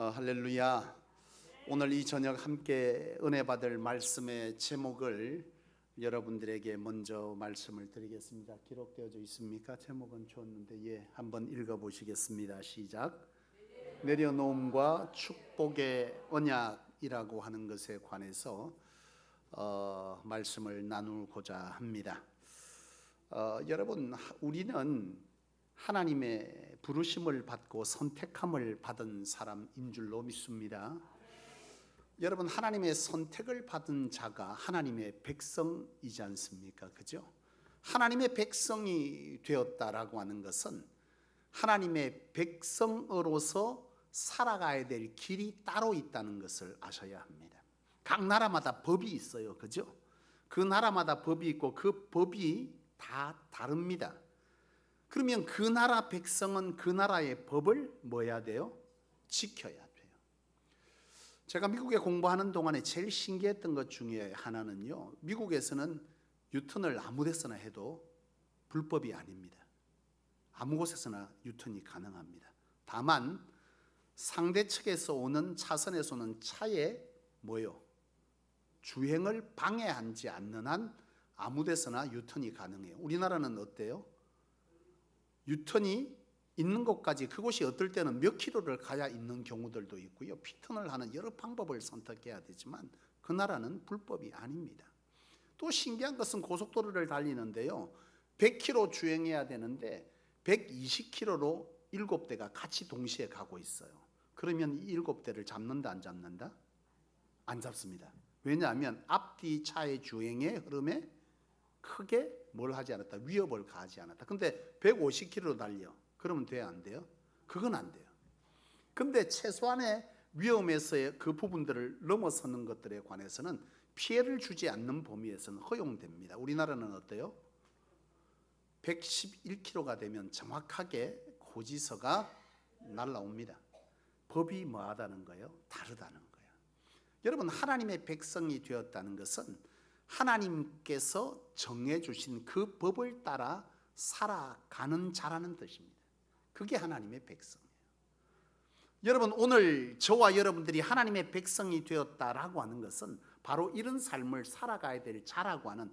할렐루야. 오늘 이 저녁 함께 은혜 받을 말씀의 제목을 여러분들에게 먼저 말씀을 드리겠습니다. 기록되어져 있습니까? 제목은 줬는데 한번 읽어보시겠습니다. 시작. 내려놓음과 축복의 언약이라고 하는 것에 관해서 말씀을 나누고자 합니다. 여러분, 우리는 하나님의 부르심을 받고 선택함을 받은 사람인 줄로 믿습니다. 여러분, 하나님의 선택을 받은 자가 하나님의 백성이지 않습니까? 그죠? 하나님의 백성이 되었다라고 하는 것은 하나님의 백성으로서 살아가야 될 길이 따로 있다는 것을 아셔야 합니다. 각 나라마다 법이 있어요. 그죠? 그 나라마다 법이 있고 그 법이 다 다릅니다. 그러면 그 나라 백성은 그 나라의 법을 뭐 해야 돼요? 지켜야 돼요. 제가 미국에 공부하는 동안에 제일 신기했던 것 중에 하나는요, 미국에서는 유턴을 아무 데서나 해도 불법이 아닙니다. 아무 곳에서나 유턴이 가능합니다. 다만 상대 측에서 오는 차선에서 오는 차에 뭐요? 주행을 방해하지 않는 한 아무 데서나 유턴이 가능해요. 우리나라는 어때요? 유턴이 있는 곳까지, 그곳이 어떨 때는 몇 킬로를 가야 있는 경우들도 있고요. 피턴을 하는 여러 방법을 선택해야 되지만 그 나라는 불법이 아닙니다. 또 신기한 것은 고속도로를 달리는데요, 100km 주행해야 되는데 120km로 7대가 같이 동시에 가고 있어요. 그러면 이 7대를 잡는다 안 잡는다? 안 잡습니다. 왜냐하면 앞뒤 차의 주행의 흐름에 크게 뭘 하지 않았다, 위협을 가하지 않았다. 근데 150km로 달려, 그러면 돼요 안 돼요? 그건 안 돼요. 근데 최소한의 위험에서의 그 부분들을 넘어서는 것들에 관해서는 피해를 주지 않는 범위에서는 허용됩니다. 우리나라는 어때요? 111km가 되면 정확하게 고지서가 날라옵니다. 법이 뭐하다는 거예요? 다르다는 거예요. 여러분, 하나님의 백성이 되었다는 것은 하나님께서 정해주신 그 법을 따라 살아가는 자라는 뜻입니다. 그게 하나님의 백성이에요. 여러분, 오늘 저와 여러분들이 하나님의 백성이 되었다라고 하는 것은 바로 이런 삶을 살아가야 될 자라고 하는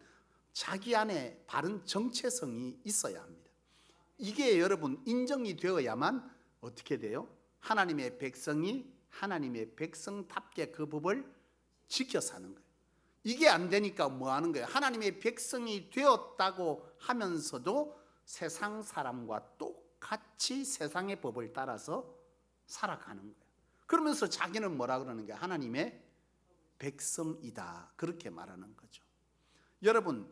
자기 안에 바른 정체성이 있어야 합니다. 이게 여러분 인정이 되어야만 어떻게 돼요? 하나님의 백성이 하나님의 백성답게 그 법을 지켜 사는 거예요. 이게 안 되니까 뭐 하는 거예요? 하나님의 백성이 되었다고 하면서도 세상 사람과 똑같이 세상의 법을 따라서 살아가는 거예요. 그러면서 자기는 뭐라 그러는 거예요? 하나님의 백성이다, 그렇게 말하는 거죠. 여러분,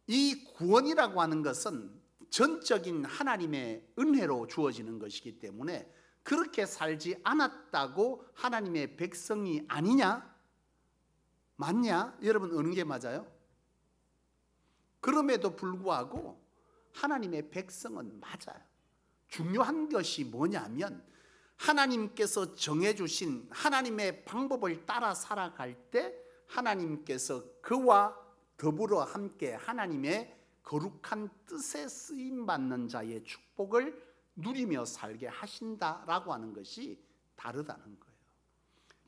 이 구원이라고 하는 것은 전적인 하나님의 은혜로 주어지는 것이기 때문에 그렇게 살지 않았다고 하나님의 백성이 아니냐? 맞냐? 여러분, 어느 게 맞아요? 그럼에도 불구하고 하나님의 백성은 맞아요. 중요한 것이 뭐냐면 하나님께서 정해주신 하나님의 방법을 따라 살아갈 때 하나님께서 그와 더불어 함께 하나님의 거룩한 뜻에 쓰임받는 자의 축복을 누리며 살게 하신다라고 하는 것이 다르다는 거예요.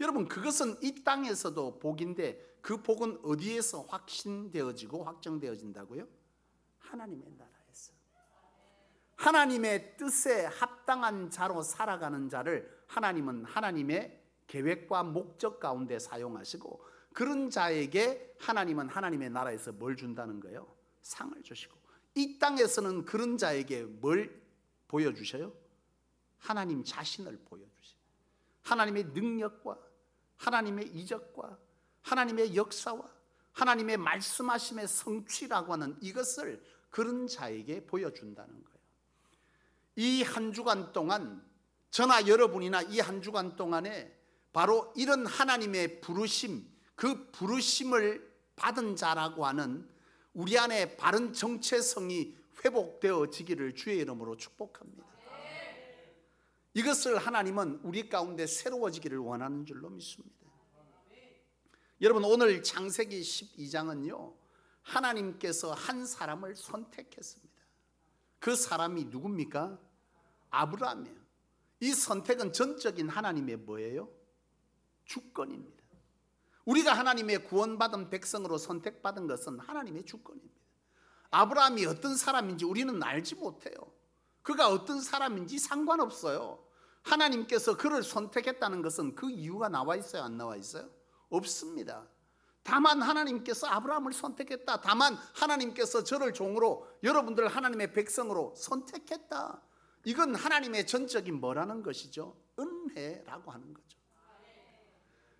여러분, 그것은 이 땅에서도 복인데 그 복은 어디에서 확신되어지고 확정되어진다고요? 하나님의 나라에서. 하나님의 뜻에 합당한 자로 살아가는 자를 하나님은 하나님의 계획과 목적 가운데 사용하시고, 그런 자에게 하나님은 하나님의 나라에서 뭘 준다는 거예요? 상을 주시고, 이 땅에서는 그런 자에게 뭘 보여주셔요? 하나님 자신을 보여주셔요. 하나님의 능력과 하나님의 이적과 하나님의 역사와 하나님의 말씀하심의 성취라고 하는 이것을 그런 자에게 보여준다는 거예요. 이 한 주간 동안, 저나 여러분이나 이 한 주간 동안에 바로 이런 하나님의 부르심, 그 부르심을 받은 자라고 하는 우리 안에 바른 정체성이 회복되어지기를 주의 이름으로 축복합니다. 이것을 하나님은 우리 가운데 새로워지기를 원하는 줄로 믿습니다. 여러분, 오늘 창세기 12장은요 하나님께서 한 사람을 선택했습니다. 그 사람이 누굽니까? 아브라함이에요. 이 선택은 전적인 하나님의 뭐예요? 주권입니다. 우리가 하나님의 구원받은 백성으로 선택받은 것은 하나님의 주권입니다. 아브라함이 어떤 사람인지 우리는 알지 못해요. 그가 어떤 사람인지 상관없어요. 하나님께서 그를 선택했다는 것은 그 이유가 나와 있어요? 안 나와 있어요? 없습니다. 다만 하나님께서 아브라함을 선택했다. 다만 하나님께서 저를 종으로, 여러분들을 하나님의 백성으로 선택했다. 이건 하나님의 전적인 뭐라는 것이죠? 은혜라고 하는 거죠.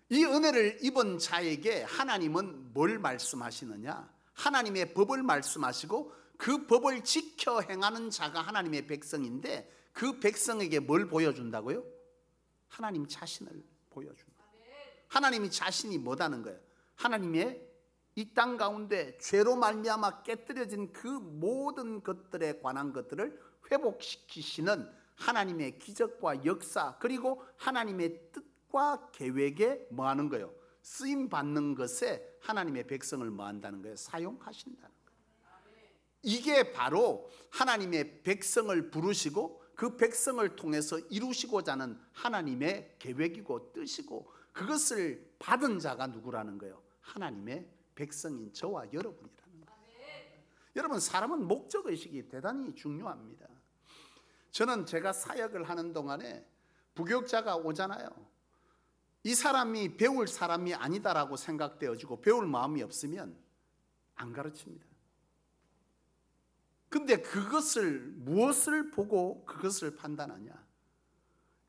이 은혜를 입은 자에게 하나님은 뭘 말씀하시느냐? 하나님의 법을 말씀하시고 그 법을 지켜 행하는 자가 하나님의 백성인데 그 백성에게 뭘 보여준다고요? 하나님 자신을 보여준다. 하나님이 자신이 뭐다는 거예요? 하나님의 이 땅 가운데 죄로 말미암아 깨뜨려진 그 모든 것들에 관한 것들을 회복시키시는 하나님의 기적과 역사, 그리고 하나님의 뜻과 계획에 뭐하는 거예요? 쓰임 받는 것에 하나님의 백성을 뭐한다는 거예요? 사용하신다는 거예요. 이게 바로 하나님의 백성을 부르시고 그 백성을 통해서 이루시고자 하는 하나님의 계획이고 뜻이고, 그것을 받은 자가 누구라는 거예요? 하나님의 백성인 저와 여러분이라는 거예요. 여러분, 사람은 목적의식이 대단히 중요합니다. 저는 제가 사역을 하는 동안에 부교육자가 오잖아요. 이 사람이 배울 사람이 아니다라고 생각되어지고 배울 마음이 없으면 안 가르칩니다. 근데 그것을 무엇을 보고 그것을 판단하냐?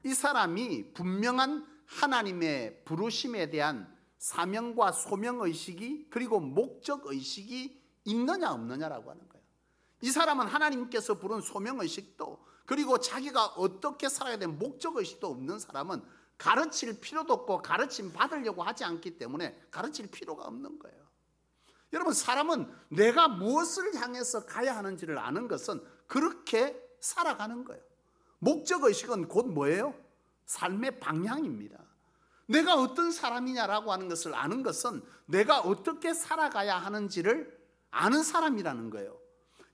이 사람이 분명한 하나님의 부르심에 대한 사명과 소명의식이, 그리고 목적의식이 있느냐 없느냐라고 하는 거예요. 이 사람은 하나님께서 부른 소명의식도, 그리고 자기가 어떻게 살아야 되는 목적의식도 없는 사람은 가르칠 필요도 없고 가르침 받으려고 하지 않기 때문에 가르칠 필요가 없는 거예요. 여러분, 사람은 내가 무엇을 향해서 가야 하는지를 아는 것은 그렇게 살아가는 거예요. 목적의식은 곧 뭐예요? 삶의 방향입니다. 내가 어떤 사람이냐라고 하는 것을 아는 것은 내가 어떻게 살아가야 하는지를 아는 사람이라는 거예요.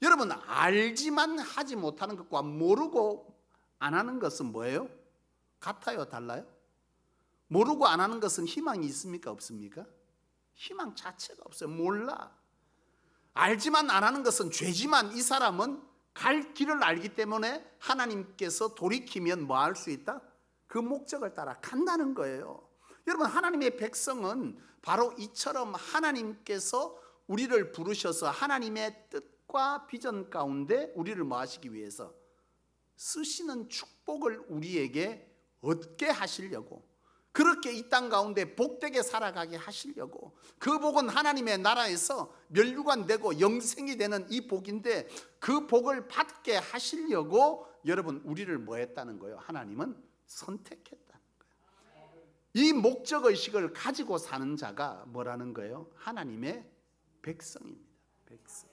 여러분, 알지만 하지 못하는 것과 모르고 안 하는 것은 뭐예요? 같아요? 달라요? 모르고 안 하는 것은 희망이 있습니까? 없습니까? 희망 자체가 없어요. 몰라. 알지만 안 하는 것은 죄지만 이 사람은 갈 길을 알기 때문에 하나님께서 돌이키면 뭐 할 수 있다? 그 목적을 따라 간다는 거예요. 여러분, 하나님의 백성은 바로 이처럼 하나님께서 우리를 부르셔서 하나님의 뜻과 비전 가운데 우리를 뭐 하시기 위해서 쓰시는 축복을 우리에게 얻게 하시려고, 그렇게 이 땅 가운데 복되게 살아가게 하시려고, 그 복은 하나님의 나라에서 멸류관 되고 영생이 되는 이 복인데 그 복을 받게 하시려고 여러분 우리를 뭐 했다는 거예요? 하나님은 선택했다는 거예요. 이 목적의식을 가지고 사는 자가 뭐라는 거예요? 하나님의 백성입니다. 백성.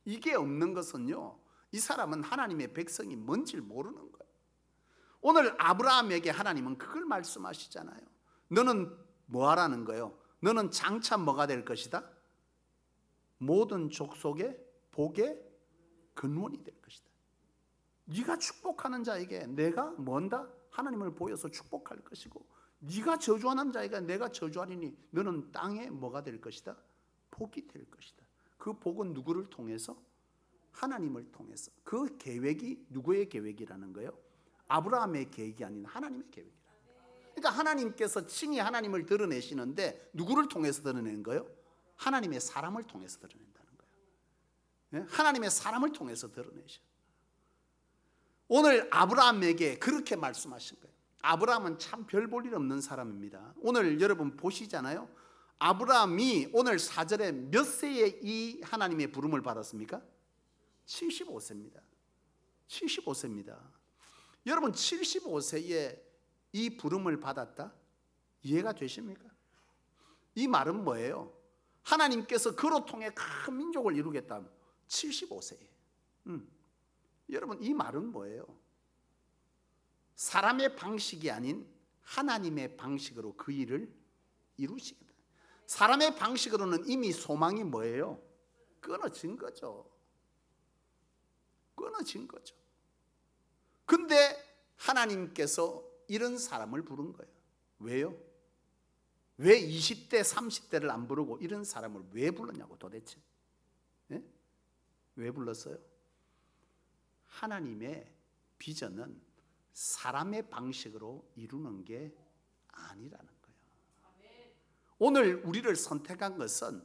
이게 없는 것은요, 이 사람은 하나님의 백성이 뭔지 모르는 거예요. 오늘 아브라함에게 하나님은 그걸 말씀하시잖아요. 너는 뭐 하라는 거예요? 너는 장차 뭐가 될 것이다? 모든 족속의 복의 근원이 될 것이다. 네가 축복하는 자에게 내가 뭔다? 하나님을 보여서 축복할 것이고, 네가 저주하는 자에게 내가 저주하리니 너는 땅에 뭐가 될 것이다? 복이 될 것이다. 그 복은 누구를 통해서? 하나님을 통해서. 그 계획이 누구의 계획이라는 거예요? 아브라함의 계획이 아닌 하나님의 계획이라. 그러니까 하나님께서 칭히 하나님을 드러내시는데 누구를 통해서 드러내는 거예요? 하나님의 사람을 통해서 드러낸다는 거예요. 하나님의 사람을 통해서 드러내셔. 오늘 아브라함에게 그렇게 말씀하신 거예요. 아브라함은 참 별 볼 일 없는 사람입니다. 오늘 여러분 보시잖아요. 아브라함이 오늘 4절에 몇 세에 이 하나님의 부름을 받았습니까? 75세입니다. 75세입니다. 여러분, 75세에 이 부름을 받았다? 이해가 되십니까? 이 말은 뭐예요? 하나님께서 그로 통해 큰 민족을 이루겠다. 75세에. 여러분, 이 말은 뭐예요? 사람의 방식이 아닌 하나님의 방식으로 그 일을 이루시겠다. 사람의 방식으로는 이미 소망이 뭐예요? 끊어진 거죠. 끊어진 거죠. 근데 하나님께서 이런 사람을 부른 거예요. 왜요? 왜 20대, 30대를 안 부르고 이런 사람을 왜 불렀냐고 도대체. 예? 왜 불렀어요? 하나님의 비전은 사람의 방식으로 이루는 게 아니라는 거예요. 오늘 우리를 선택한 것은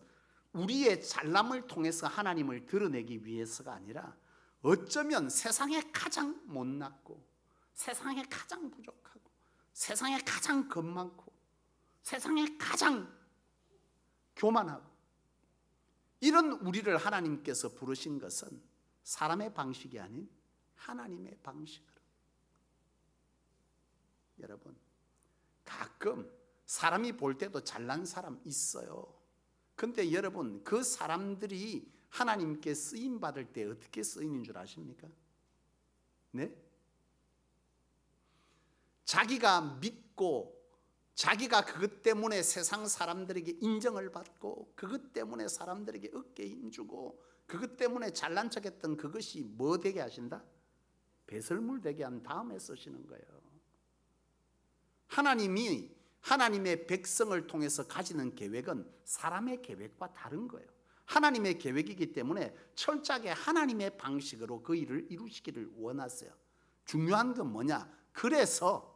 우리의 잘남을 통해서 하나님을 드러내기 위해서가 아니라 어쩌면 세상에 가장 못났고 세상에 가장 부족하고 세상에 가장 겁 많고 세상에 가장 교만하고 이런 우리를 하나님께서 부르신 것은 사람의 방식이 아닌 하나님의 방식으로. 여러분, 가끔 사람이 볼 때도 잘난 사람 있어요. 근데 여러분, 그 사람들이 하나님께 쓰임 받을 때 어떻게 쓰이는 줄 아십니까? 네? 자기가 믿고 자기가 그것 때문에 세상 사람들에게 인정을 받고 그것 때문에 사람들에게 어깨 힘주고 그것 때문에 잘난 척했던 그것이 뭐 되게 하신다? 배설물 되게 한 다음에 쓰시는 거예요. 하나님이 하나님의 백성을 통해서 가지는 계획은 사람의 계획과 다른 거예요. 하나님의 계획이기 때문에 철저하게 하나님의 방식으로 그 일을 이루시기를 원하세요. 중요한 건 뭐냐? 그래서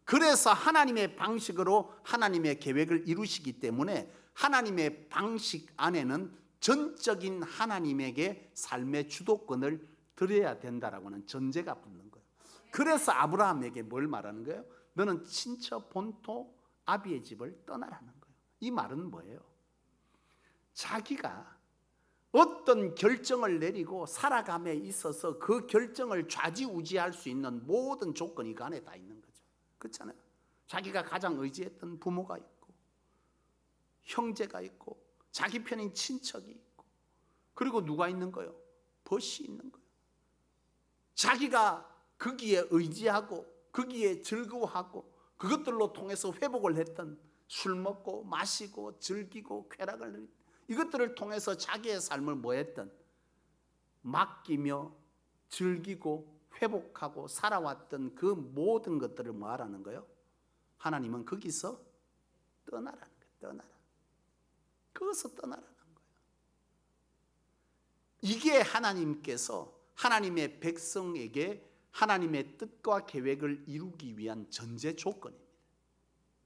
하나님의 방식으로 하나님의 계획을 이루시기 때문에 하나님의 방식 안에는 전적인 하나님에게 삶의 주도권을 드려야 된다라고 하는 전제가 붙는 거예요. 그래서 아브라함에게 뭘 말하는 거예요? 너는 친처 본토 아비의 집을 떠나라는 거예요. 이 말은 뭐예요? 자기가 어떤 결정을 내리고 살아감에 있어서 그 결정을 좌지우지할 수 있는 모든 조건이 그 안에 다 있는 거죠. 그렇잖아요. 자기가 가장 의지했던 부모가 있고 형제가 있고 자기 편인 친척이 있고 그리고 누가 있는 거예요? 벗이 있는 거예요. 자기가 거기에 의지하고 거기에 즐거워하고 그것들로 통해서 회복을 했던 술 먹고 마시고 즐기고 쾌락을 이것들을 통해서 자기의 삶을 뭐 했던 맡기며 즐기고 회복하고 살아왔던 그 모든 것들을 뭐 하라는 거예요? 하나님은 거기서 떠나라는 거예요. 떠나라. 거기서 떠나라는 거예요. 이게 하나님께서 하나님의 백성에게 하나님의 뜻과 계획을 이루기 위한 전제 조건입니다.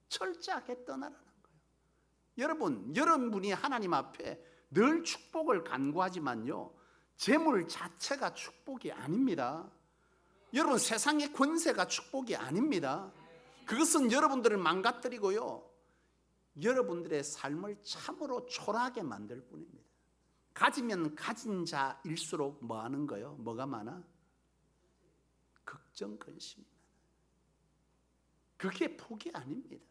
철저하게 떠나라는 거예요. 여러분이 하나님 앞에 늘 축복을 간구하지만요, 재물 자체가 축복이 아닙니다. 여러분, 세상의 권세가 축복이 아닙니다. 그것은 여러분들을 망가뜨리고요, 여러분들의 삶을 참으로 초라하게 만들 뿐입니다. 가지면 가진 자일수록 뭐 하는 거예요? 뭐가 많아? 걱정, 근심이 많아. 그게 복이 아닙니다.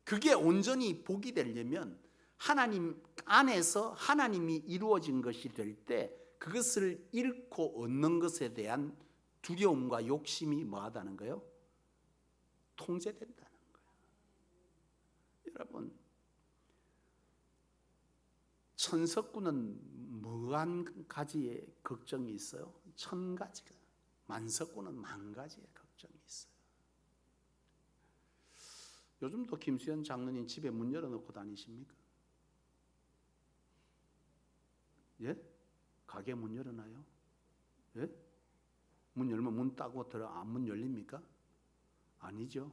그게 온전히 복이 되려면 하나님 안에서 하나님이 이루어진 것이 될 때 그것을 잃고 얻는 것에 대한 두려움과 욕심이 뭐하다는 거예요? 통제된다는 거예요. 여러분, 천석구는 무한 가지의 걱정이 있어요. 1000가지가. 만석구는 10,000가지의 걱정이 있어요. 요즘도 김수현 장로님 집에 문 열어놓고 다니십니까? 예? 가게 문 열어놔요? 예? 문 열면 문 따고 문 열립니까? 아니죠.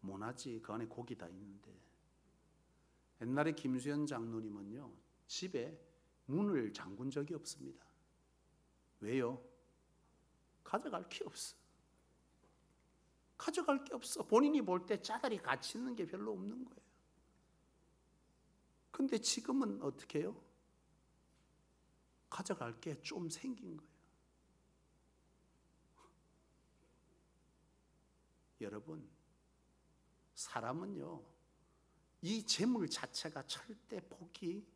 못하지. 그 안에 고기 다 있는데. 옛날에 김수현 장로님은요, 집에 문을 잠근 적이 없습니다. 왜요? 가져갈 게 없어. 가져갈 게 없어. 본인이 볼 때 짜다리 가치 있는 게 별로 없는 거예요. 근데 지금은 어떻게 해요? 가져갈 게 좀 생긴 거예요. 여러분, 사람은요, 이 재물 자체가 절대 복이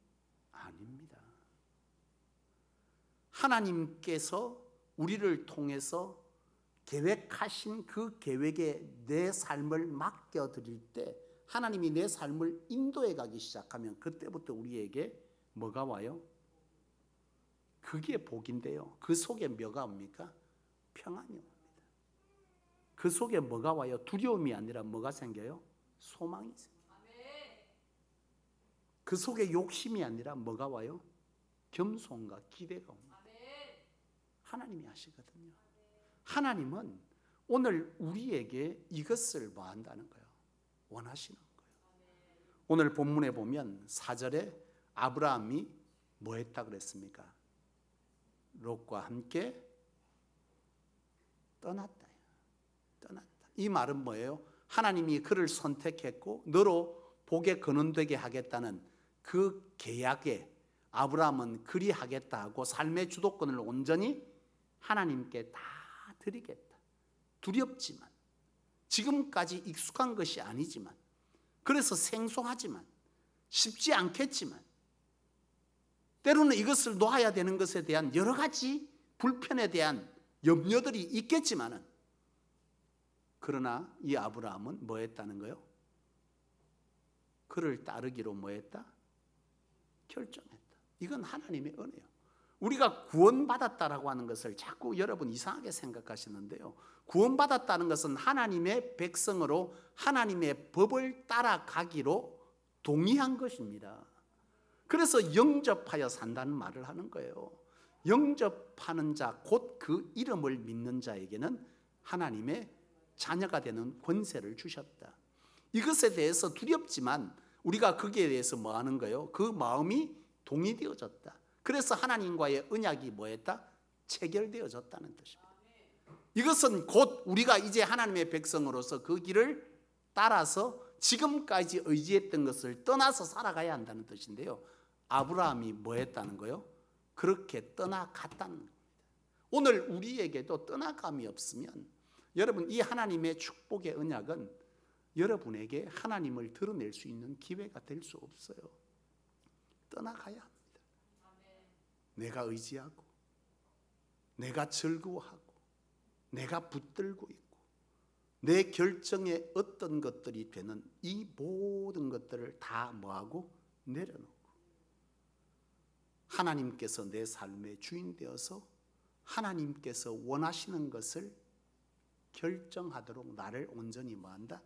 아닙니다. 하나님께서 우리를 통해서 계획하신 그 계획에 내 삶을 맡겨드릴 때 하나님이 내 삶을 인도해 가기 시작하면 그때부터 우리에게 뭐가 와요? 그게 복인데요. 그 속에 뭐가 옵니까? 평안이 옵니다. 그 속에 뭐가 와요? 두려움이 아니라 뭐가 생겨요? 소망이 생겨요. 그 속에 욕심이 아니라 뭐가 와요? 겸손과 기대가 옵니다. 하나님이 하시거든요. 하나님은 오늘 우리에게 이것을 뭐 한다는 거예요? 원하시는 거예요. 오늘 본문에 보면 4절에 아브라함이 뭐 했다 그랬습니까? 롯과 함께 떠났다. 이 말은 뭐예요? 하나님이 그를 선택했고 너로 복에 근원되게 하겠다는 그 계약에 아브라함은 그리하겠다 하고 삶의 주도권을 온전히 하나님께 다 드리겠다. 두렵지만, 지금까지 익숙한 것이 아니지만, 그래서 생소하지만, 쉽지 않겠지만, 때로는 이것을 놓아야 되는 것에 대한 여러 가지 불편에 대한 염려들이 있겠지만은, 그러나 이 아브라함은 뭐 했다는 거예요? 그를 따르기로 뭐 했다? 결정했다. 이건 하나님의 은혜예요. 우리가 구원받았다라고 하는 것을 자꾸 여러분 이상하게 생각하시는데요. 구원받았다는 것은 하나님의 백성으로 하나님의 법을 따라가기로 동의한 것입니다. 그래서 영접하여 산다는 말을 하는 거예요. 영접하는 자, 곧 그 이름을 믿는 자에게는 하나님의 자녀가 되는 권세를 주셨다. 이것에 대해서 두렵지만 우리가 거기에 대해서 뭐 하는 거예요? 그 마음이 동의되어졌다. 그래서 하나님과의 언약이 뭐했다? 체결되어졌다는 뜻입니다. 이것은 곧 우리가 이제 하나님의 백성으로서 그 길을 따라서 지금까지 의지했던 것을 떠나서 살아가야 한다는 뜻인데요. 아브라함이 뭐 했다는 거예요? 그렇게 떠나갔다는 겁니다. 오늘 우리에게도 떠나감이 없으면 여러분 이 하나님의 축복의 언약은 여러분에게 하나님을 드러낼 수 있는 기회가 될 수 없어요. 떠나가야 합니다. 내가 의지하고 내가 즐거워하고 내가 붙들고 있고 내 결정에 어떤 것들이 되는 이 모든 것들을 다 뭐하고 내려놓고 하나님께서 내 삶의 주인 되어서 하나님께서 원하시는 것을 결정하도록 나를 온전히 뭐한다?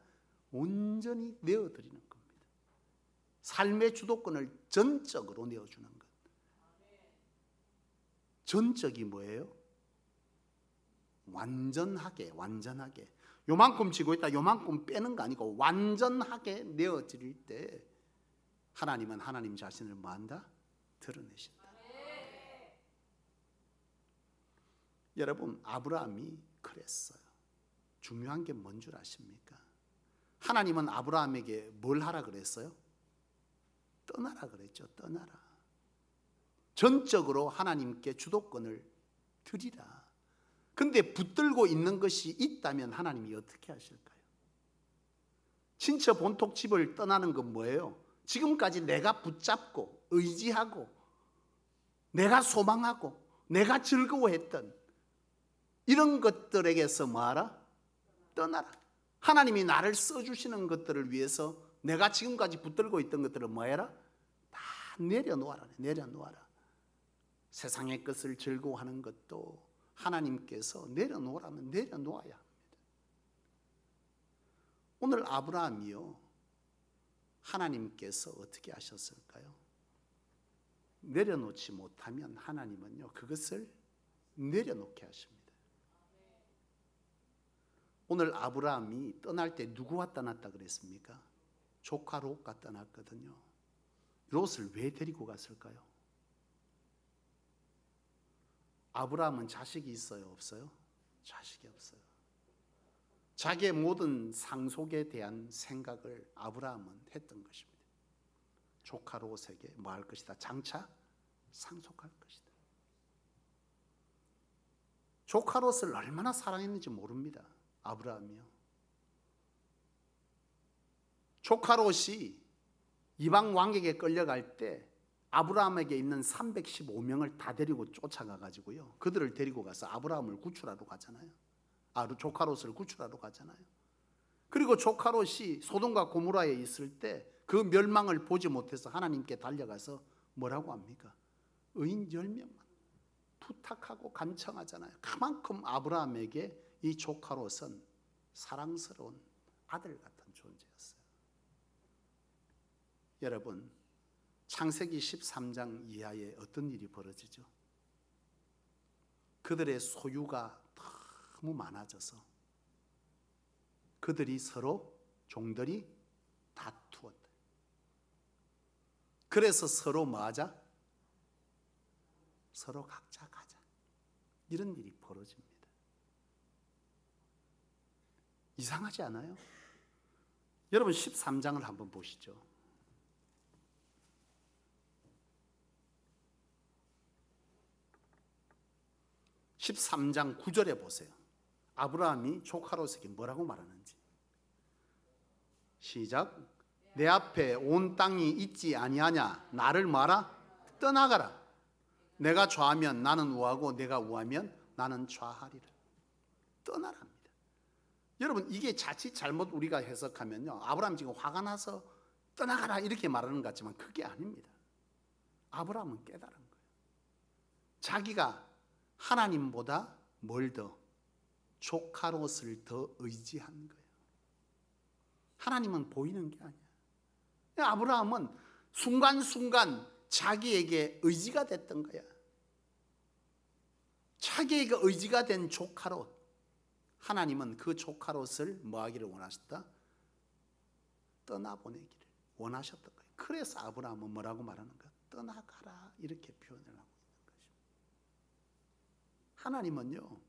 온전히 내어드리는 겁니다. 삶의 주도권을 전적으로 내어주는 것. 전적이 뭐예요? 완전하게 요만큼 쥐고 있다 요만큼 빼는 거 아니고 완전하게 내어드릴 때 하나님은 하나님 자신을 뭐한다? 드러내신다. 여러분 아브라함이 그랬어요. 중요한 게 뭔 줄 아십니까? 하나님은 아브라함에게 뭘 하라 그랬어요? 떠나라 그랬죠. 떠나라. 전적으로 하나님께 주도권을 드리라. 근데 붙들고 있는 것이 있다면 하나님이 어떻게 하실까요? 친척 본토 집을 떠나는 건 뭐예요? 지금까지 내가 붙잡고 의지하고 내가 소망하고 내가 즐거워했던 이런 것들에게서 뭐하라? 떠나라. 하나님이 나를 써주시는 것들을 위해서 내가 지금까지 붙들고 있던 것들을 뭐해라? 다 내려놓아라. 내려놓아라. 세상의 것을 즐거워하는 것도 하나님께서 내려놓으라면 내려놓아야 합니다. 오늘 아브라함이요, 하나님께서 어떻게 하셨을까요? 내려놓지 못하면 하나님은요 그것을 내려놓게 하십니다. 오늘 아브라함이 떠날 때 누구와 떠났다 그랬습니까? 조카 롯과 떠났거든요. 롯을 왜 데리고 갔을까요? 아브라함은 자식이 있어요? 없어요? 자식이 없어요. 자기의 모든 상속에 대한 생각을 아브라함은 했던 것입니다. 조카 롯에게 뭐 할 것이다? 장차 상속할 것이다. 조카 롯을 얼마나 사랑했는지 모릅니다. 아브라함이요. 조카 롯이 이방 왕에게 끌려갈 때 아브라함에게 있는 315명을 다 데리고 쫓아가 가지고요. 그들을 데리고 가서 아브라함을 구출하러 가잖아요. 조카 롯을 구출하러 가잖아요. 그리고 조카 롯이 소돔과 고모라에 있을 때 그 멸망을 보지 못해서 하나님께 달려가서 뭐라고 합니까? 의인 10명만 부탁하고 간청하잖아요. 그만큼 아브라함에게 이 조카 롯은 사랑스러운 아들 같은 존재였어요. 여러분, 창세기 13장 이하에 어떤 일이 벌어지죠? 그들의 소유가 너무 많아져서 그들이 서로 종들이 다투었다. 그래서 서로 뭐하자? 서로 각자 가자. 이런 일이 벌어집니다. 이상하지 않아요? 여러분 13장을 한번 보시죠. 13장 9절에 보세요. 아브라함이 조카로서에게 뭐라고 말하는지. 시작. 내 앞에 온 땅이 있지 아니하냐? 나를 뭐하라? 떠나가라. 내가 좌하면 나는 우하고 내가 우하면 나는 좌하리라. 떠나랍니다. 여러분 이게 자칫 잘못 우리가 해석하면요, 아브라함 지금 화가 나서 떠나가라 이렇게 말하는 것 같지만 그게 아닙니다. 아브라함은 깨달은 거예요. 자기가 하나님보다 뭘 더? 조카롯을 더 의지한 거예요. 하나님은 보이는 게 아니야. 아브라함은 순간순간 자기에게 의지가 됐던 거야. 자기에게 의지가 된 조카롯. 하나님은 그 조카롯을 뭐 하기를 원하셨다? 떠나보내기를 원하셨던 거예요. 그래서 아브라함은 뭐라고 말하는 거야? 떠나가라 이렇게 표현을 하고 있는 것입니다. 하나님은요,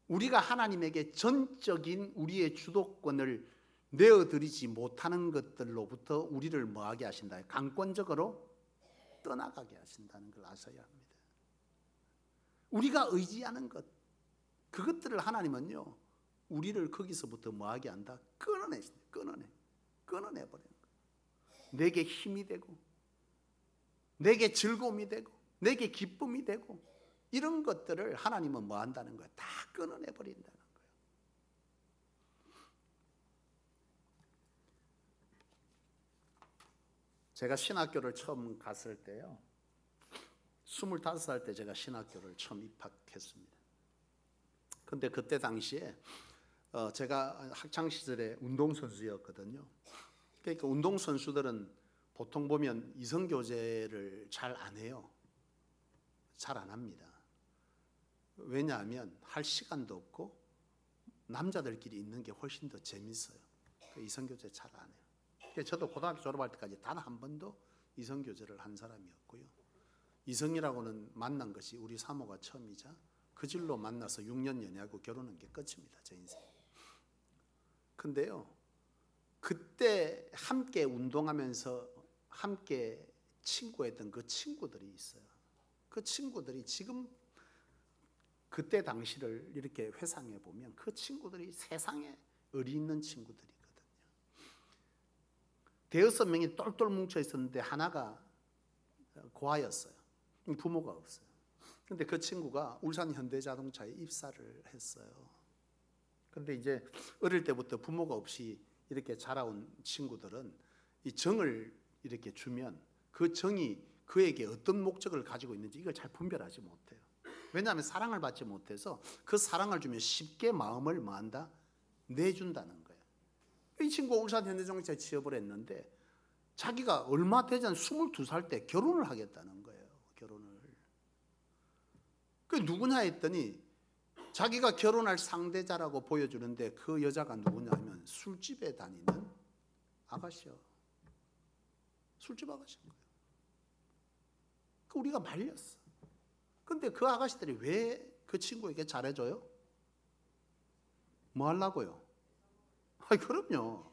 우리가 하나님에게 전적인 우리의 주도권을 내어드리지 못하는 것들로부터 우리를 뭐하게 하신다? 강권적으로 떠나가게 하신다는 걸 아셔야 합니다. 우리가 의지하는 것, 그것들을 하나님은요, 우리를 거기서부터 뭐하게 한다? 끊어내버리는 거예요. 내게 힘이 되고, 내게 즐거움이 되고, 내게 기쁨이 되고, 이런 것들을 하나님은 뭐 한다는 거예요? 다 끊어내버린다는 거예요. 제가 신학교를 처음 갔을 때요, 25살 때 제가 신학교를 처음 입학했습니다. 근데 그때 당시에 제가 학창시절에 운동선수였거든요. 그러니까 운동선수들은 보통 보면 이성교제를 잘 안 해요. 잘 안 합니다. 왜냐하면 할 시간도 없고 남자들끼리 있는 게 훨씬 더 재밌어요. 이성교제 잘 안 해요. 저도 고등학교 졸업할 때까지 단 한 번도 이성교제를 한 사람이었고요. 이성이라고는 만난 것이 우리 사모가 처음이자 그 질로 만나서 6년 연애하고 결혼한 게 끝입니다. 제 인생. 근데요, 그때 함께 운동하면서 함께 친구했던 그 친구들이 있어요. 그 친구들이 지금 그때 당시를 이렇게 회상해 보면 그 친구들이 세상에 의리 있는 친구들이거든요. 대여섯 명이 똘똘 뭉쳐 있었는데 하나가 고아였어요. 부모가 없어요. 근데 그 친구가 울산 현대자동차에 입사를 했어요. 근데 이제 어릴 때부터 부모가 없이 이렇게 자라온 친구들은 이 정을 이렇게 주면 그 정이 그에게 어떤 목적을 가지고 있는지 이걸 잘 분별하지 못해요. 왜냐하면 사랑을 받지 못해서 그 사랑을 주면 쉽게 마음을 뭐한다? 내준다는 거예요. 이 친구가 울산 현대자동차에 취업을 했는데 자기가 얼마 되지 않은 22살 때 결혼을 하겠다는 거예요. 결혼을. 그 누구냐 했더니 자기가 결혼할 상대자라고 보여주는데 그 여자가 누구냐 하면 술집에 다니는 아가씨요. 술집 아가씨인 거예요. 그 우리가 말렸어. 근데 그 아가씨들이 왜 그 친구에게 잘해줘요? 뭐 하려고요? 아이, 그럼요.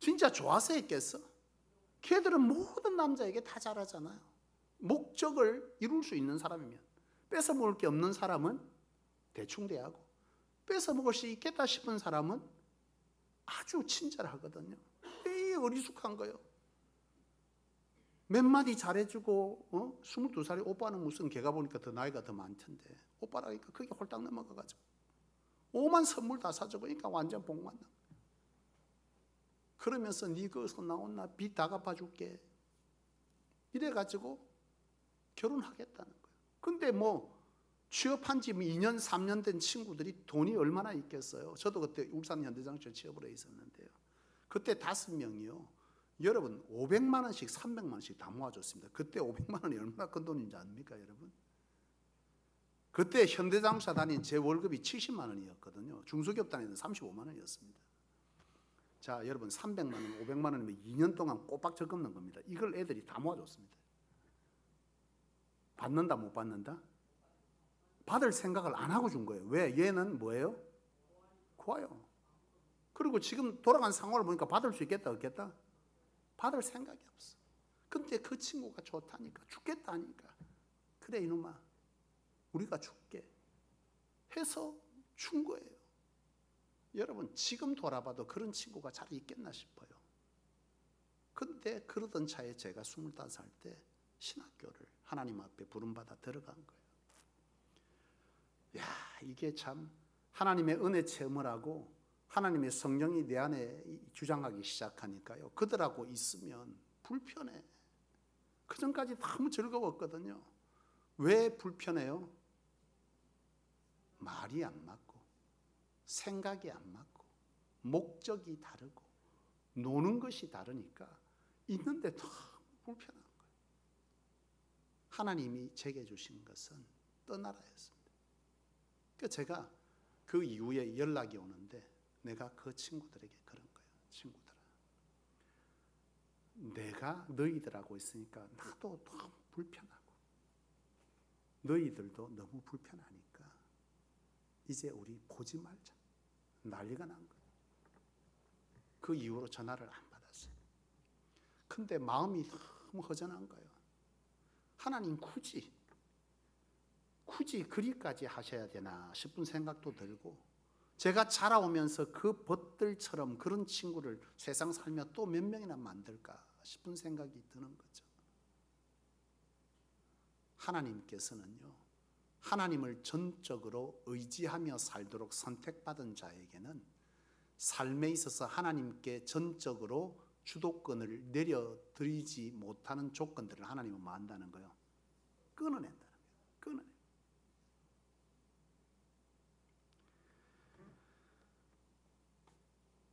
진짜 좋아서 했겠어? 걔들은 모든 남자에게 다 잘하잖아요. 목적을 이룰 수 있는 사람이면. 뺏어 먹을 게 없는 사람은 대충 대하고, 뺏어 먹을 수 있겠다 싶은 사람은 아주 친절하거든요. 이 어리숙한 거예요. 몇 마디 잘해주고 22살에 오빠는 무슨 걔가 보니까 더 나이가 더 많던데 오빠라니까 그게 홀딱 넘어가가지고 오만 선물 다 사주고 그러니까 완전 복만 나. 그러면서 네 거기서 나온 나 빚 다 갚아줄게 이래가지고 결혼하겠다는 거예요. 근데 뭐 취업한 지 2년, 3년 된 친구들이 돈이 얼마나 있겠어요? 저도 그때 울산 현대장치에 취업을 해 있었는데요. 그때 5명이요. 여러분 500만 원씩 300만 원씩 다 모아줬습니다. 그때 500만 원이 얼마나 큰 돈인지 아닙니까, 여러분? 그때 현대자동차 다닌 제 월급이 70만 원이었거든요. 중소기업 다니는 35만 원이었습니다. 자, 여러분 300만 원, 500만 원이면 2년 동안 꼬박 적금 넣은 겁니다. 이걸 애들이 다 모아줬습니다. 받는다 못 받는다? 받을 생각을 안 하고 준 거예요. 왜? 얘는 뭐예요? 고아요. 그리고 지금 돌아간 상황을 보니까 받을 수 있겠다 없겠다? 받을 생각이 없어. 근데 그 친구가 좋다니까, 죽겠다 하니까, 그래 이놈아 우리가 줄게 해서 준 거예요. 여러분 지금 돌아봐도 그런 친구가 잘 있겠나 싶어요. 근데 그러던 차에 제가 25살 때 신학교를 하나님 앞에 부름받아 들어간 거예요. 야, 이게 참 하나님의 은혜 체험을 하고 하나님의 성령이 내 안에 주장하기 시작하니까요, 그들하고 있으면 불편해. 그전까지 너무 즐거웠거든요. 왜 불편해요? 말이 안 맞고 생각이 안 맞고 목적이 다르고 노는 것이 다르니까 있는데 너무 불편한 거예요. 하나님이 제게 주신 것은 떠나라였습니다. 그러니까 제가 그 이후에 연락이 오는데 내가 그 친구들에게 그런 거예요. 친구들아, 내가 너희들하고 있으니까 나도 너무 불편하고 너희들도 너무 불편하니까 이제 우리 보지 말자. 난리가 난 거예요. 그 이후로 전화를 안 받았어요. 근데 마음이 너무 허전한 거예요. 하나님 굳이 그리까지 하셔야 되나 싶은 생각도 들고, 제가 자라오면서 그 벗들처럼 그런 친구를 세상 살며 또 몇 명이나 만들까 싶은 생각이 드는 거죠. 하나님께서는요, 하나님을 전적으로 의지하며 살도록 선택받은 자에게는 삶에 있어서 하나님께 전적으로 주도권을 내려드리지 못하는 조건들을 하나님은 뭐 한다는 거예요? 끊어낸다는 거예요. 끊어내.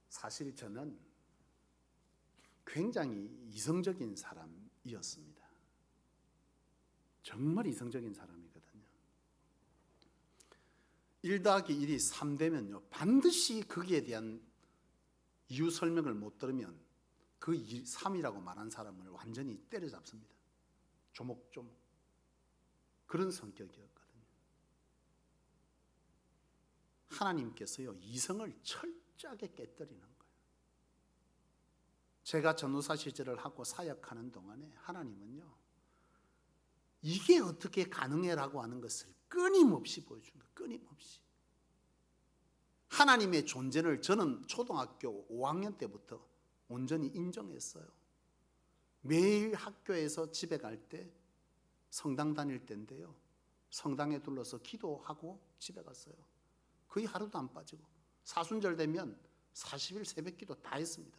사실 저는 굉장히 이성적인 사람이었습니다. 정말 이성적인 사람이거든요. 1 더하기 1이 3되면요 반드시 거기에 대한 이유 설명을 못 들으면 그 3이라고 말한 사람을 완전히 때려잡습니다. 조목조목. 그런 성격이었거든요. 하나님께서요 이성을 철저하게 깨뜨리는 거예요. 제가 전도사 시절을 하고 사역하는 동안에 하나님은요 이게 어떻게 가능해라고 하는 것을 끊임없이 보여준 거예요. 끊임없이. 하나님의 존재를 저는 초등학교 5학년 때부터 온전히 인정했어요. 매일 학교에서 집에 갈 때 성당 다닐 때인데요, 성당에 둘러서 기도하고 집에 갔어요. 거의 하루도 안 빠지고 사순절 되면 40일 새벽 기도 다 했습니다.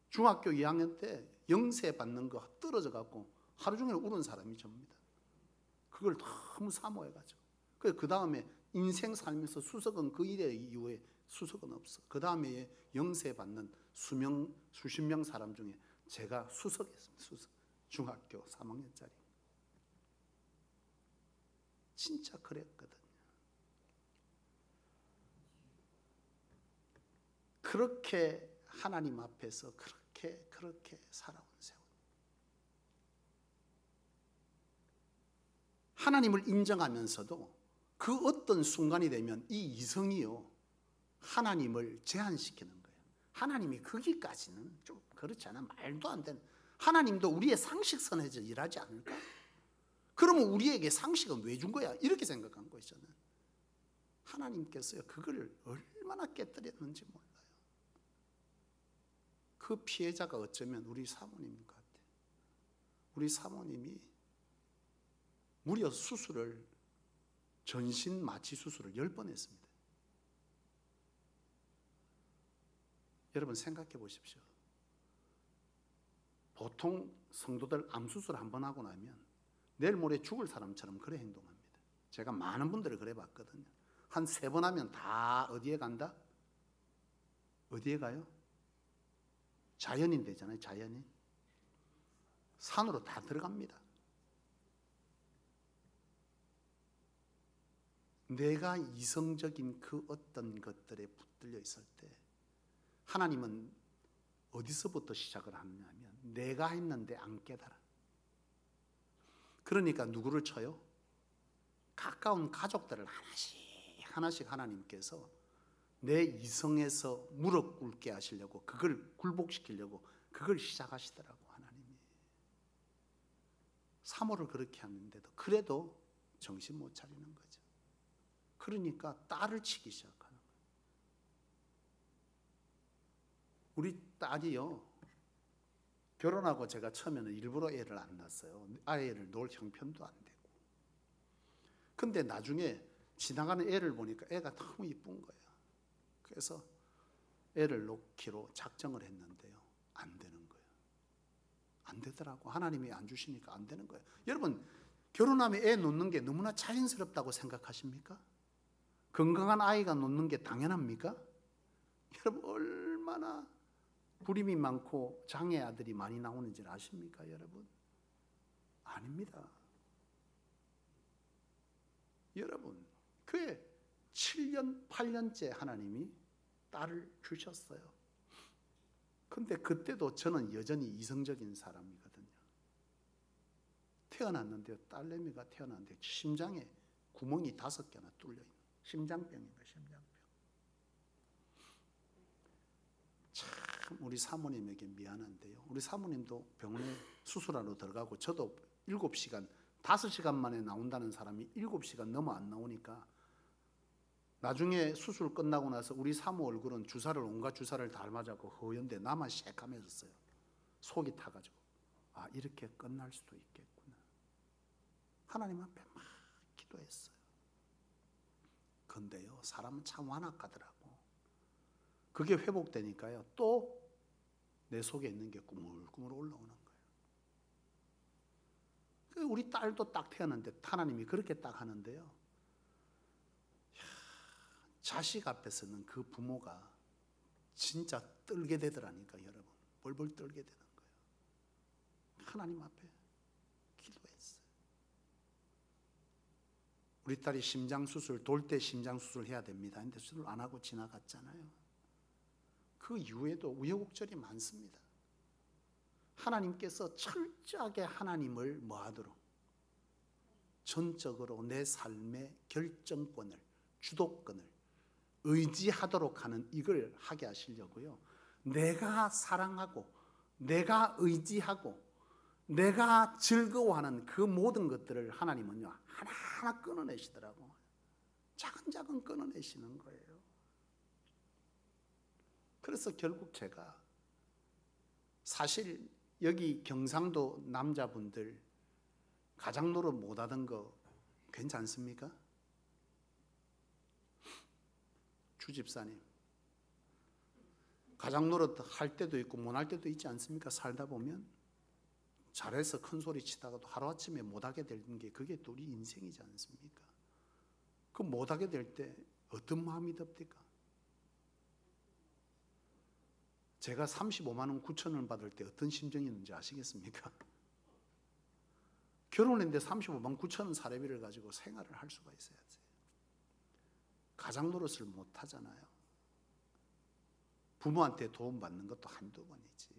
중학교 2학년 때 영세 받는 거 떨어져 갖고 하루 종일 울은 사람이 접니다. 그걸 너무 사모해가지고. 그 다음에 인생 살면서 수석은 그 일에 이후에 수석은 없어. 그 다음에 영세 받는 수십 명 사람 중에 제가 수석했습니다. 수석. 중학교 3학년짜리. 진짜 그랬거든요. 그렇게 하나님 앞에서 그렇게 살아온 세월. 하나님을 인정하면서도 그 어떤 순간이 되면 이 이성이요 하나님을 제한시키는 거예요. 하나님이 거기까지는 좀 그렇지 않아? 말도 안 되는. 하나님도 우리의 상식선에서 일하지 않을까? 그러면 우리에게 상식은 왜 준 거야? 이렇게 생각한 거예요. 저는 하나님께서요 그걸 얼마나 깨뜨렸는지 몰라요. 그 피해자가 어쩌면 우리 사모님 같아요. 우리 사모님이 무려 수술을 전신 마취 수술을 10번 했습니다. 여러분 생각해 보십시오. 보통 성도들 암 수술 한 번 하고 나면 내일 모레 죽을 사람처럼 그래 행동합니다. 제가 많은 분들을 그래 봤거든요. 한 3번 하면 다 어디에 간다? 어디에 가요? 자연인 되잖아요. 자연인. 산으로 다 들어갑니다. 내가 이성적인 그 어떤 것들에 붙들려 있을 때 하나님은 어디서부터 시작을 하느냐면 내가 했는데 안 깨달아. 그러니까 누구를 쳐요? 가까운 가족들을 하나씩 하나님께서 내 이성에서 무릎 꿇게 하시려고, 그걸 굴복시키려고 그걸 시작하시더라고. 하나님이 사모를 그렇게 하는데도 그래도 정신 못 차리는 거죠. 그러니까 딸을 치기 시작하는 거예요. 우리 딸이요, 결혼하고 제가 처음에는 일부러 애를 안 낳았어요. 아이를 놓을 형편도 안 되고. 근데 나중에 지나가는 애를 보니까 애가 너무 이쁜 거예요. 그래서 애를 놓기로 작정을 했는데요, 안 되는 거예요. 안 되더라고. 하나님이 안 주시니까 안 되는 거예요. 여러분, 결혼하면 애 놓는 게 너무나 자연스럽다고 생각하십니까? 건강한 아이가 놓는 게 당연합니까? 여러분, 얼마나 불임이 많고 장애 아들이 많이 나오는지 아십니까, 여러분? 아닙니다. 여러분, 그에 7년, 8년째 하나님이 딸을 주셨어요. 근데 그때도 저는 여전히 이성적인 사람이거든요. 태어났는데요, 딸내미가 태어났는데 심장에 구멍이 5개나 뚫려 있는, 심장병인가, 심장병. 참 우리 사모님에게 미안한데요, 우리 사모님도 병원에 수술하러 들어가고 저도 7시간, 5시간 만에 나온다는 사람이 7시간 넘어 안 나오니까 나중에 수술 끝나고 나서 우리 사모 얼굴은 주사를, 온갖 주사를 다 맞았고 허연데 나만 새까매졌어요. 속이 타가지고 아, 이렇게 끝날 수도 있겠구나. 하나님 앞에 막 기도했어요. 근데요, 사람은 참 완악하더라고. 그게 회복되니까요, 또 내 속에 있는 게 꾸물꾸물 올라오는 거예요. 우리 딸도 딱 태어났는데 하나님이 그렇게 딱 하는데요, 자식 앞에서는 그 부모가 진짜 떨게 되더라니까. 여러분, 벌벌 떨게 되는 거예요. 하나님 앞에 기도했어요. 우리 딸이 심장수술, 돌 때 심장수술 해야 됩니다. 근데 수술 안 하고 지나갔잖아요. 그 이후에도 우여곡절이 많습니다. 하나님께서 철저하게 하나님을 뭐하도록, 전적으로 내 삶의 결정권을, 주도권을 의지하도록 하는, 이걸 하게 하시려고요, 내가 사랑하고 내가 의지하고 내가 즐거워하는 그 모든 것들을 하나님은요 하나하나 끊어내시더라고. 차근차근 끊어내시는 거예요. 그래서 결국 제가 사실 여기 경상도 남자분들 가장 노릇 못하던 거 괜찮습니까? 주집사님, 가장 노릇 할 때도 있고 못 할 때도 있지 않습니까? 살다 보면 잘해서 큰 소리 치다가도 하루아침에 못하게 되는 게 그게 또 우리 인생이지 않습니까? 그 못하게 될 때 어떤 마음이 듭니까? 제가 35만 9천 원 받을 때 어떤 심정이었는지 아시겠습니까? 결혼했는데 35만 9천 원 사례비를 가지고 생활을 할 수가 있어야지. 가장 노릇을 못 하잖아요. 부모한테 도움 받는 것도 한두 번이지.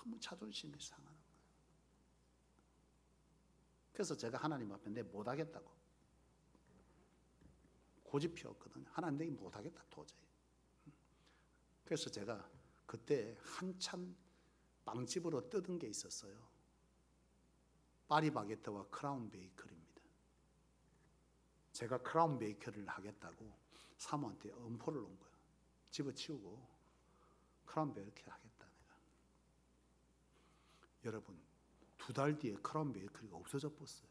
너무 자존심이 상하는 거예요. 그래서 제가 하나님 앞에 내 못하겠다고 고집 피웠거든요. 하나님, 내가 못하겠다 도저히. 그래서 제가 그때 한참 빵집으로 뜯은 게 있었어요. 파리바게뜨와 크라운 베이커리입니다. 제가 크라운 베이커리를 하겠다고 사모한테 엄포를 놓은 거예요. 집어치우고 크라운 베이커리 하겠다 내가. 여러분, 2달 뒤에 크라운 베이커리가 없어져 버렸어요.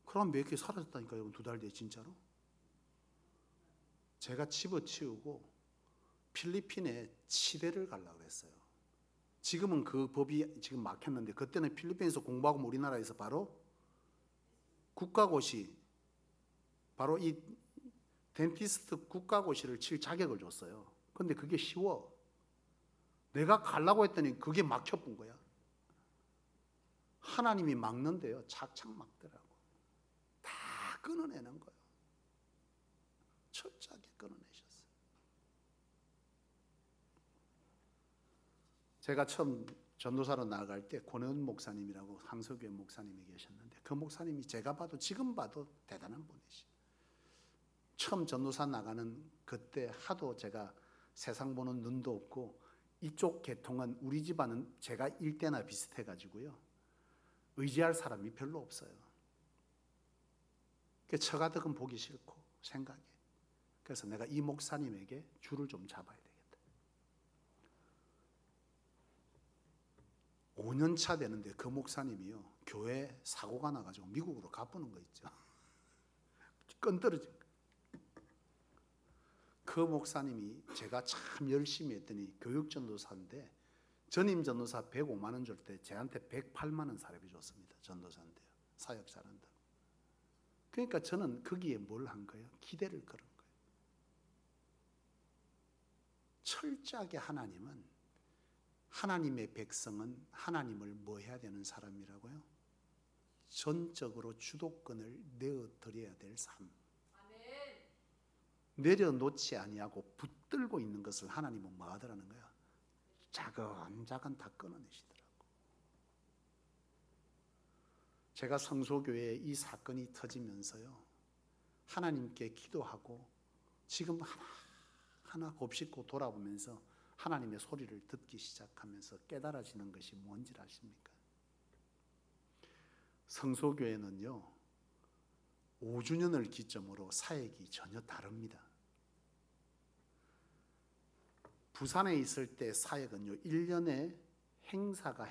크라운 베이커리 사라졌다니까요. 여러분, 2달 뒤에 진짜로. 제가 집어치우고 필리핀에 치대를 가려고 했어요. 지금은 그 법이 지금 막혔는데 그때는 필리핀에서 공부하고 우리나라에서 바로 국가고시, 바로 이 덴티스트 국가고시를 칠 자격을 줬어요. 근데 그게 쉬워. 내가 가려고 했더니 그게 막혀본 거야. 하나님이 막는데요, 착착 막더라고. 다 끊어내는 거예요. 철저하게 끊어내셨어요. 제가 처음 전도사로 나아갈 때 권혜은 목사님이라고 항서교회 목사님이 계셨는데, 그 목사님이 제가 봐도 지금 봐도 대단한 분이시죠. 처음 전도사 나가는 그때 하도 제가 세상 보는 눈도 없고, 이쪽 계통은 우리 집안은 제가 일대나 비슷해가지고요, 의지할 사람이 별로 없어요. 그 처가덕은 보기 싫고 생각에. 그래서 내가 이 목사님에게 줄을 좀 잡아야 되겠다. 5년 차 되는데 그 목사님이요, 교회 사고가 나가지고 미국으로 가보는 거 있죠. 끈 떨어진 거. 그 목사님이 제가 참 열심히 했더니 교육전도사인데, 전임 전도사 105만 원 줄 때 저한테 108만 원 사례비 줬습니다. 전도사인데요, 사역 잘한다. 그러니까 저는 거기에 뭘 한 거예요? 기대를 걸은 거예요. 철저하게 하나님의 백성은 하나님을 뭐 해야 되는 사람이라고요? 전적으로 주도권을 내어드려야 될 삶. 내려놓지 아니하고 붙들고 있는 것을 하나님은 뭐 하더라는 거야? 자근자근 다 끊어내시더라고. 제가 성소교회에 이 사건이 터지면서요, 하나님께 기도하고 지금 하나 곱씹고 돌아보면서 하나님의 소리를 듣기 시작하면서 깨달아지는 것이 뭔지 아십니까? 성소교회는요, 5주년을 기점으로 사역이 전혀 다릅니다. 부산에 있을 때 사역은요, 1년에 행사가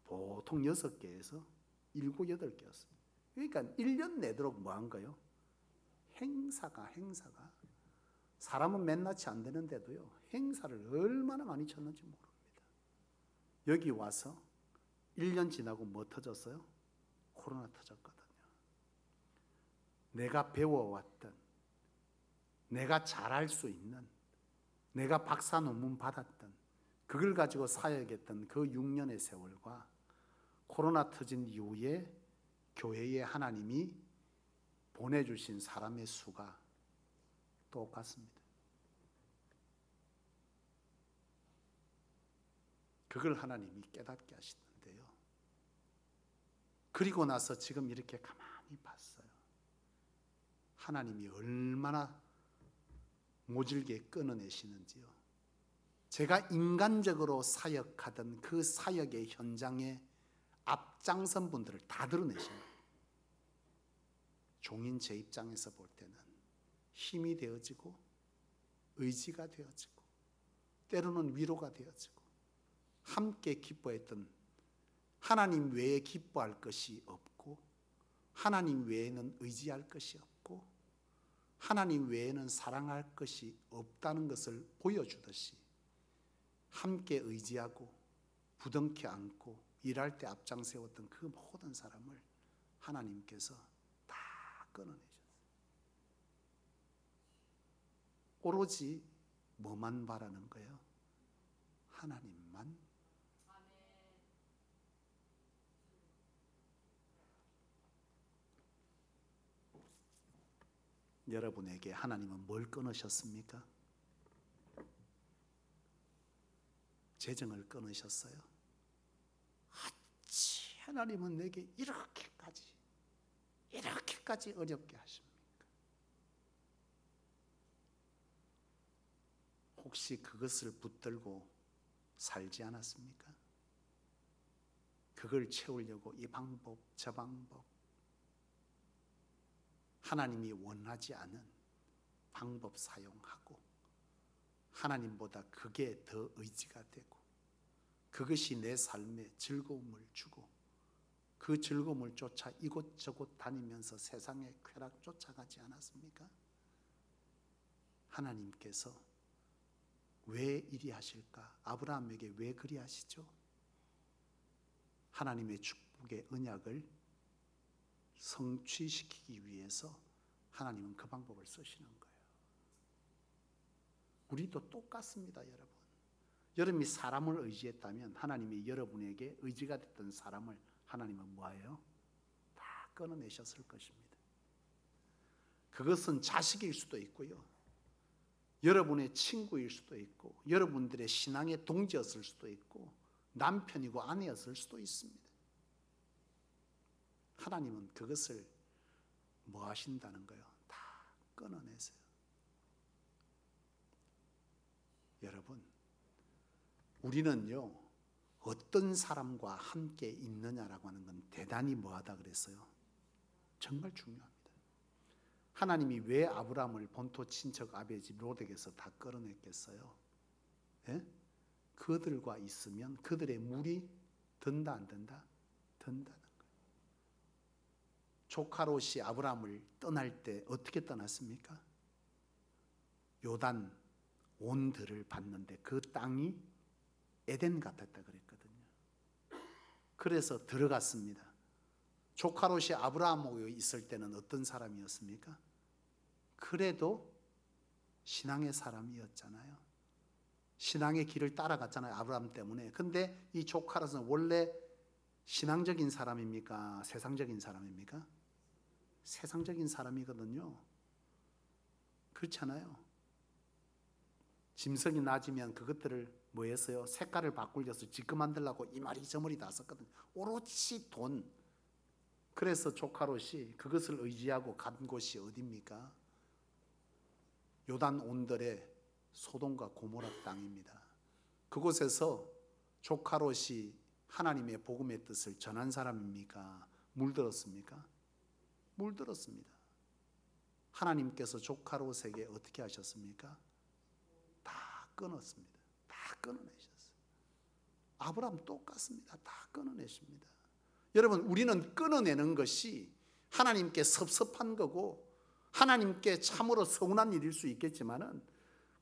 보통 6개에서 7, 8개였습니다. 그러니까 1년 내도록 뭐 한 거예요? 행사가 사람은 맨낯이 안 되는데도요, 행사를 얼마나 많이 쳤는지 모릅니다. 여기 와서 1년 지나고 뭐 터졌어요? 코로나 터졌거든요. 내가 배워왔던, 내가 잘할 수 있는, 내가 박사 논문 받았던, 그걸 가지고 사역했던 그 6년의 세월과 코로나 터진 이후에 교회에 하나님이 보내주신 사람의 수가 똑같습니다. 그걸 하나님이 깨닫게 하시는데요, 그리고 나서 지금 이렇게 가만히 봤어요. 하나님이 얼마나 모질게 끊어내시는지요. 제가 인간적으로 사역하던 그 사역의 현장에 앞장선 분들을 다 드러내십니다. 종인 제 입장에서 볼 때는 힘이 되어지고, 의지가 되어지고, 때로는 위로가 되어지고, 함께 기뻐했던, 하나님 외에 기뻐할 것이 없고, 하나님 외에는 의지할 것이 없고, 하나님 외에는 사랑할 것이 없다는 것을 보여주듯이, 함께 의지하고 부둥켜 안고 일할 때 앞장 세웠던 그 모든 사람을 하나님께서 다 끊어내셨어요. 오로지 뭐만 바라는 거예요? 하나님만. 여러분에게 하나님은 뭘 끊으셨습니까? 재정을 끊으셨어요? 어찌 하나님은 내게 이렇게까지 어렵게 하십니까? 혹시 그것을 붙들고 살지 않았습니까? 그걸 채우려고 이 방법 저 방법, 하나님이 원하지 않은 방법 사용하고, 하나님보다 그게 더 의지가 되고, 그것이 내 삶에 즐거움을 주고, 그 즐거움을 쫓아 이곳저곳 다니면서 세상의 쾌락 쫓아가지 않았습니까? 하나님께서 왜 이리 하실까? 아브라함에게 왜 그리 하시죠? 하나님의 축복의 언약을 성취시키기 위해서 하나님은 그 방법을 쓰시는 거예요. 우리도 똑같습니다, 여러분. 여러분이 사람을 의지했다면 하나님이 여러분에게 의지가 됐던 사람을 하나님은 뭐예요? 다 끊어내셨을 것입니다. 그것은 자식일 수도 있고요, 여러분의 친구일 수도 있고, 여러분들의 신앙의 동지였을 수도 있고, 남편이고 아내였을 수도 있습니다. 하나님은 그것을 뭐 하신다는 거예요? 다 끊어내세요. 여러분, 우리는요, 어떤 사람과 함께 있느냐라고 하는 건 대단히 뭐하다 그랬어요? 정말 중요합니다. 하나님이 왜 아브라함을 본토 친척 아베 집 로덱에서 다 끌어냈겠어요? 예? 그들과 있으면 그들의 물이 든다 안 든다? 든다는 거예요. 조카 롯이 아브라함을 떠날 때 어떻게 떠났습니까? 요단 온들을 봤는데 그 땅이 에덴 같았다 그랬거든요. 그래서 들어갔습니다. 조카 롯이 아브라함하고 있을 때는 어떤 사람이었습니까? 그래도 신앙의 사람이었잖아요. 신앙의 길을 따라갔잖아요, 아브라함 때문에. 근데 이 조카 롯은 원래 신앙적인 사람입니까? 세상적인 사람입니까? 세상적인 사람이거든요. 그렇잖아요. 짐승이 낮으면 그것들을 뭐 했어요? 색깔을 바꾸려서 지금 만들려고 이마리 저머리 다 썼거든요. 오롯이 돈. 그래서 조카 롯이 그것을 의지하고 간 곳이 어디입니까? 요단 온들의 소돔과 고모라 땅입니다. 그곳에서 조카 롯이 하나님의 복음의 뜻을 전한 사람입니까? 물들었습니까? 물들었습니다. 하나님께서 조카 롯에게 어떻게 하셨습니까? 다 끊었습니다. 다 끊어내셨어요. 아브라함 똑같습니다. 다 끊어내십니다. 여러분, 우리는 끊어내는 것이 하나님께 섭섭한 거고 하나님께 참으로 서운한 일일 수 있겠지만은,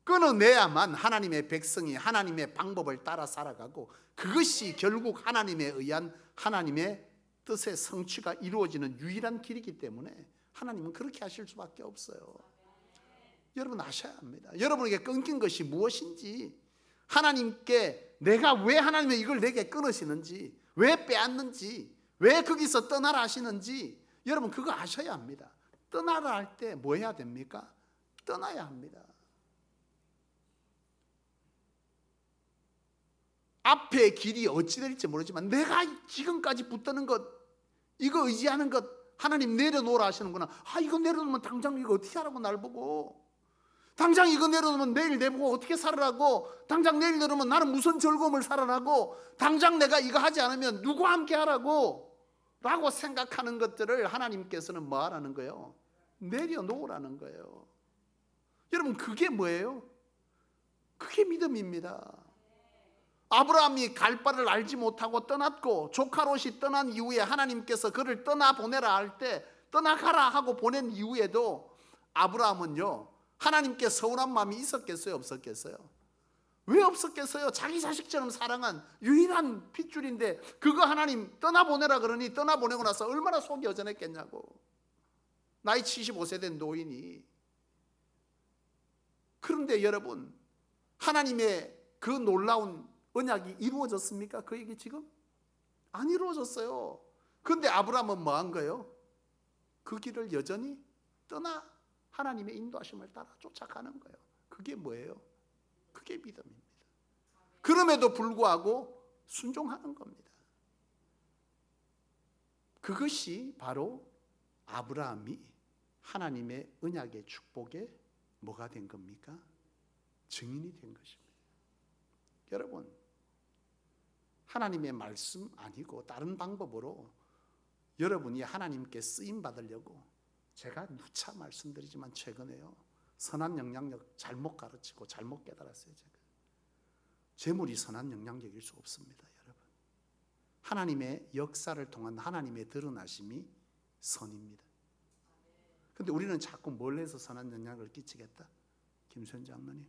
끊어내야만 하나님의 백성이 하나님의 방법을 따라 살아가고 그것이 결국 하나님에 의한 하나님의 뜻의 성취가 이루어지는 유일한 길이기 때문에 하나님은 그렇게 하실 수밖에 없어요. 여러분 아셔야 합니다. 여러분에게 끊긴 것이 무엇인지, 하나님께 내가 왜 하나님의 이걸 내게 끊으시는지, 왜 빼앗는지, 왜 거기서 떠나라 하시는지 여러분 그거 아셔야 합니다. 떠나라 할 때 뭐 해야 됩니까? 떠나야 합니다. 앞의 길이 어찌 될지 모르지만 내가 지금까지 붙드는 것, 이거 의지하는 것 하나님 내려놓으라 하시는구나. 이거 내려놓으면 당장 이거 어떻게 하라고 날 보고, 당장 이거 내려놓으면 내일 내보고 어떻게 살으라고, 당장 내일 내려놓으면 나는 무슨 즐거움을 살아라고, 당장 내가 이거 하지 않으면 누구와 함께 하라고 라고 생각하는 것들을 하나님께서는 뭐 하라는 거예요? 내려놓으라는 거예요. 여러분 그게 뭐예요? 그게 믿음입니다. 아브라함이 갈 바를 알지 못하고 떠났고 조카 롯이 떠난 이후에 하나님께서 그를 떠나보내라 할 때 떠나가라 하고 보낸 이후에도 아브라함은요, 하나님께 서운한 마음이 있었겠어요? 없었겠어요? 왜 없었겠어요? 자기 자식처럼 사랑한 유일한 핏줄인데 그거 하나님 떠나보내라 그러니 떠나보내고 나서 얼마나 속이 여전했겠냐고. 나이 75세 된 노인이. 그런데 여러분, 하나님의 그 놀라운 언약이 이루어졌습니까? 그에게 지금? 안 이루어졌어요. 그런데 아브라함은 뭐 한 거예요? 그 길을 여전히 떠나 하나님의 인도하심을 따라 쫓아가는 거예요. 그게 뭐예요? 그게 믿음입니다. 그럼에도 불구하고 순종하는 겁니다. 그것이 바로 아브라함이 하나님의 언약의 축복에 뭐가 된 겁니까? 증인이 된 것입니다. 여러분, 하나님의 말씀 아니고 다른 방법으로 여러분이 하나님께 쓰임 받으려고, 제가 누차 말씀드리지만 최근에요, 선한 영향력 잘못 가르치고 잘못 깨달았어요. 제가 재물이 선한 영향력일 수 없습니다. 여러분, 하나님의 역사를 통한 하나님의 드러나심이 선입니다. 그런데 우리는 자꾸 뭘 해서 선한 영향을 끼치겠다? 김수현 장로님,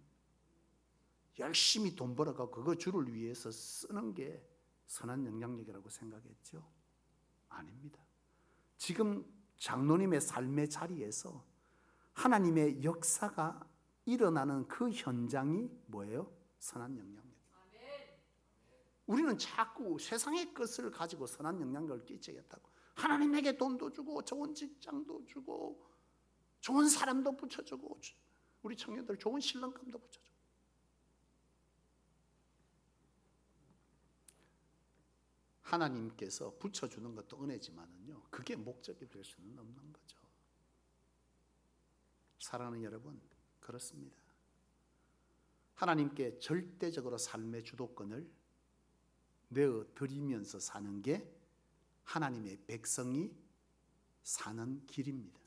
열심히 돈 벌어가고 그거 주를 위해서 쓰는 게 선한 영향력이라고 생각했죠? 아닙니다. 지금 장로님의 삶의 자리에서 하나님의 역사가 일어나는 그 현장이 뭐예요? 선한 영향력. 우리는 자꾸 세상의 것을 가지고 선한 영향력을 끼치겠다고 하나님에게 돈도 주고 좋은 직장도 주고 좋은 사람도 붙여주고 우리 청년들 좋은 신랑감도 붙여주고 하나님께서 붙여주는 것도 은혜지만은요 그게 목적이 될 수는 없는 거죠. 사랑하는 여러분, 그렇습니다. 하나님께 절대적으로 삶의 주도권을 내어드리면서 사는 게 하나님의 백성이 사는 길입니다.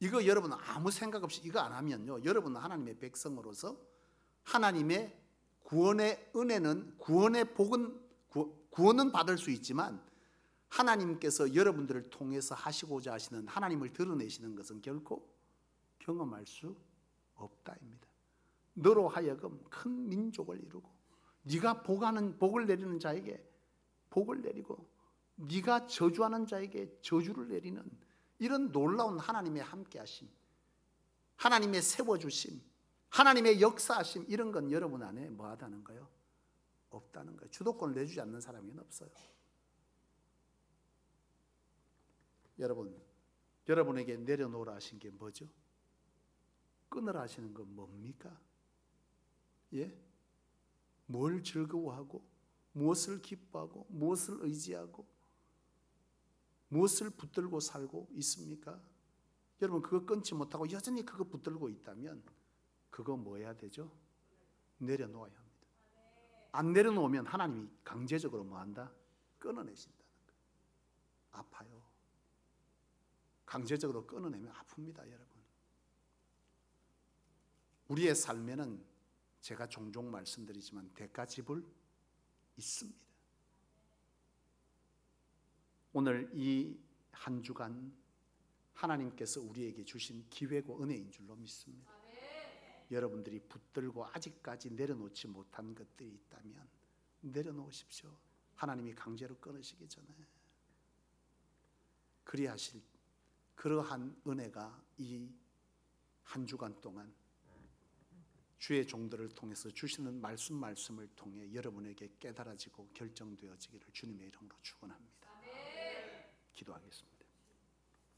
이거 여러분 아무 생각 없이 이거 안 하면요 여러분은 하나님의 백성으로서 하나님의 구원의 은혜는 구원의 복은 구원은 받을 수 있지만 하나님께서 여러분들을 통해서 하시고자 하시는 하나님을 드러내시는 것은 결코 경험할 수 없다입니다. 너로 하여금 큰 민족을 이루고 네가 복을 내리는 자에게 복을 내리고 네가 저주하는 자에게 저주를 내리는 이런 놀라운 하나님의 함께하심, 하나님의 세워주심, 하나님의 역사하심 이런 건 여러분 안에 뭐하다는 거예요? 없다는 거예요. 주도권을 내주지 않는 사람이 없어요. 여러분에게 내려놓으라 하신 게 뭐죠? 끊으라 하시는 건 뭡니까? 예? 뭘 즐거워하고 무엇을 기뻐하고 무엇을 의지하고 무엇을 붙들고 살고 있습니까? 여러분 그거 끊지 못하고 여전히 그거 붙들고 있다면 그거 뭐 해야 되죠? 내려놓아야 합니다. 안 내려놓으면 하나님이 강제적으로 뭐 한다? 끊어내신다는 거예요. 아파요. 강제적으로 끊어내면 아픕니다, 여러분. 우리의 삶에는 제가 종종 말씀드리지만 대가 지불 있습니다. 오늘 이 한 주간 하나님께서 우리에게 주신 기회고 은혜인 줄로 믿습니다. 여러분들이 붙들고 아직까지 내려놓지 못한 것들이 있다면 내려놓으십시오. 하나님이 강제로 끊으시기 전에. 그리하실 그러한 은혜가 이 한 주간 동안 주의 종들을 통해서 주시는 말씀을 통해 여러분에게 깨달아지고 결정되어지기를 주님의 이름으로 축원합니다. 기도하겠습니다.